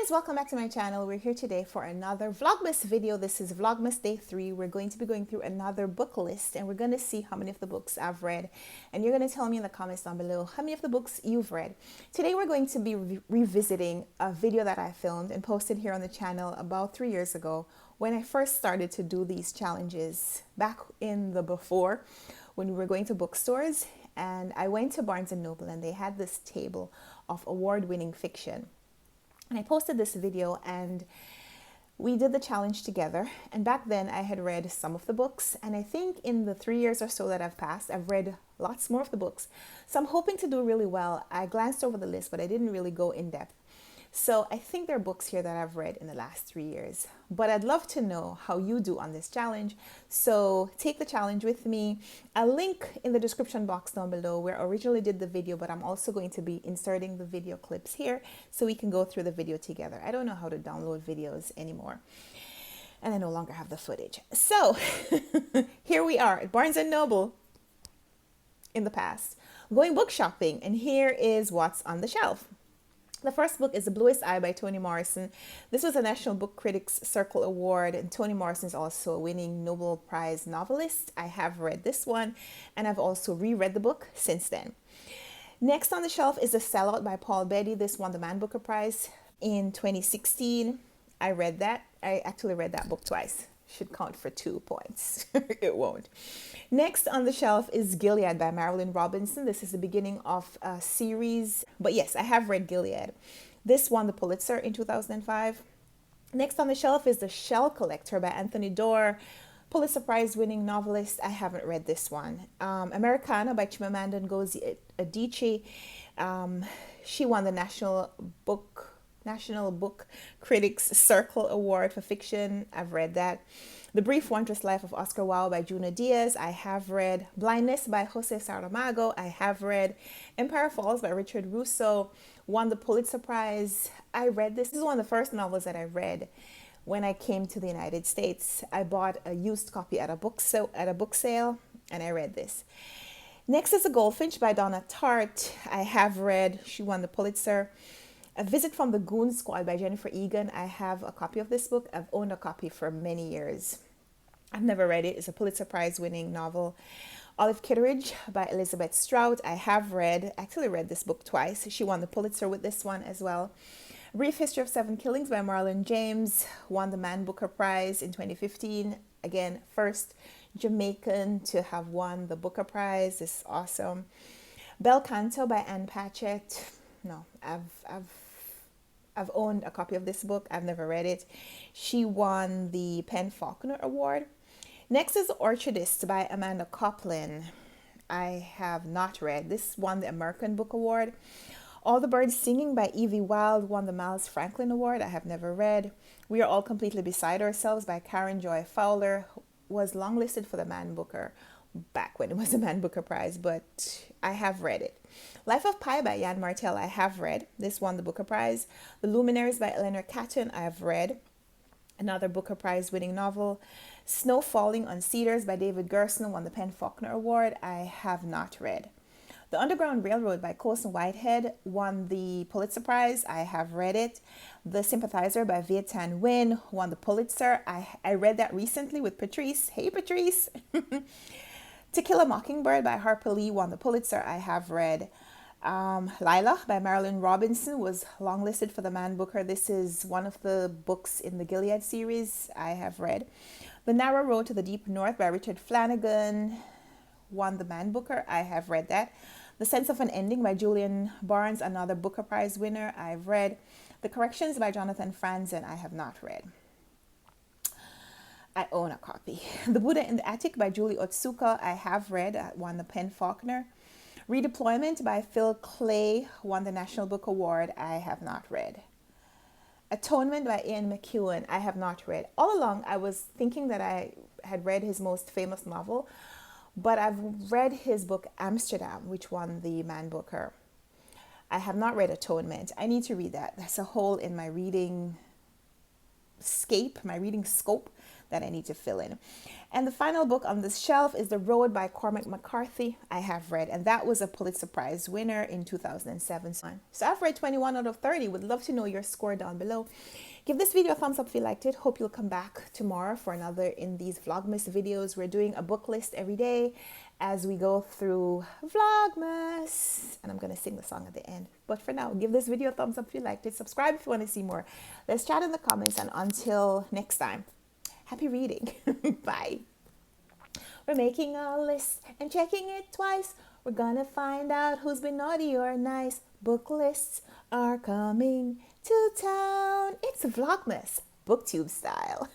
friends, welcome back to my channel. We're here today for another Vlogmas video. This is Vlogmas Day 3. We're going to be going through another book list and we're going to see how many of the books I've read. And you're going to tell me in the comments down below how many of the books you've read. Today we're going to be revisiting a video that I filmed and posted here on the channel about 3 years ago when I first started to do these challenges back in the before when we were going to bookstores. And I went to Barnes & Noble and they had this table of award-winning fiction. And I posted this video and we did the challenge together. And back then I had read some of the books. And I think in the 3 years or so that I've passed, I've read lots more of the books. So I'm hoping to do really well. I glanced over the list, but I didn't really go in depth. So I think there are books here that I've read in the last 3 years. But I'd love to know how you do on this challenge. So take the challenge with me. I'll link in the description box down below where I originally did the video, but I'm also going to be inserting the video clips here so we can go through the video together. I don't know how to download videos anymore. And I no longer have the footage. So here we are at Barnes & Noble in the past, going book shopping. And here is what's on the shelf. The first book is The Bluest Eye by Toni Morrison. This was a National Book Critics Circle Award, and Toni Morrison is also a winning Nobel Prize novelist. I have read this one, and I've also reread the book since then. Next on the shelf is The Sellout by Paul Beatty. This won the Man Booker Prize in 2016. I read that. I actually read that book twice. Should count for 2 points. It won't. Next on the shelf is Gilead by Marilyn Robinson. This is the beginning of a series. But yes, I have read Gilead. This won the Pulitzer in 2005. Next on the shelf is The Shell Collector by Anthony Dorr, Pulitzer Prize winning novelist. I haven't read this one. Americana by Chimamanda Ngozi Adichie. She won the National Book Critics Circle Award for fiction. I've read that. The Brief Wondrous Life of Oscar Wilde by Junot Diaz. I have read. Blindness by Jose Saramago. I have read. Empire Falls by Richard Russo. Won the Pulitzer Prize. I read this. This is one of the first novels that I read when I came to the United States. I bought a used copy at a book sale and I read this. Next is The Goldfinch by Donna Tartt. I have read. She won the Pulitzer. A Visit from the Goon Squad by Jennifer Egan. I have a copy of this book. I've owned a copy for many years. I've never read it. It's a Pulitzer Prize winning novel. Olive Kitteridge by Elizabeth Strout. I have read, actually read this book twice. She won the Pulitzer with this one as well. Brief History of Seven Killings by Marilyn James. Won the Man Booker Prize in 2015. Again, first Jamaican to have won the Booker Prize. This is awesome. Bel Canto by Anne Patchett. No, I've owned a copy of this book. I've never read it. She won the Penn Faulkner Award. Next is Orchardist by Amanda Koplin. I have not read. This won the American Book Award. All the Birds Singing by Evie Wyld won the Miles Franklin Award. I have never read. We Are All Completely Beside Ourselves by Karen Joy Fowler was longlisted for the Man Booker back when it was the Man Booker Prize, but I have read it. Life of Pi by Jan Martel, I have read. This won the Booker Prize. The Luminaries by Eleanor Catton, I have read. Another Booker Prize winning novel. Snow Falling on Cedars by David Gerson won the Penn Faulkner Award. I have not read. The Underground Railroad by Colson Whitehead won the Pulitzer Prize. I have read it. The Sympathizer by Viet Thanh Nguyen won the Pulitzer. I read that recently with Patrice. Hey, Patrice. To Kill a Mockingbird by Harper Lee won the Pulitzer. I have read. Lila by Marilyn Robinson was longlisted for the Man Booker. This is one of the books in the Gilead series I have read. The Narrow Road to the Deep North by Richard Flanagan won the Man Booker. I have read that. The Sense of an Ending by Julian Barnes, another Booker Prize winner, I've read. The Corrections by Jonathan Franzen, I have not read. I own a copy. The Buddha in the Attic by Julie Otsuka, I have read. I won the Penn Faulkner. Redeployment by Phil Clay won the National Book Award. I have not read. Atonement by Ian McEwan, I have not read. All along, I was thinking that I had read his most famous novel, but I've read his book Amsterdam, which won the Man Booker. I have not read Atonement. I need to read that. That's a hole in my reading scope that I need to fill in. And the final book on this shelf is The Road by Cormac McCarthy. I have read, and that was a Pulitzer Prize winner in 2007. So I've read 21 out of 30. Would love to know your score down below. Give this video a thumbs up if you liked it. Hope you'll come back tomorrow for another in these Vlogmas videos. We're doing a book list every day as we go through Vlogmas. And I'm going to sing the song at the end. But for now, give this video a thumbs up if you liked it. Subscribe if you want to see more. Let's chat in the comments. And until next time, happy reading. Bye. We're making a list and checking it twice. We're gonna find out who's been naughty or nice. Book lists are coming to town. It's Vlogmas, BookTube style.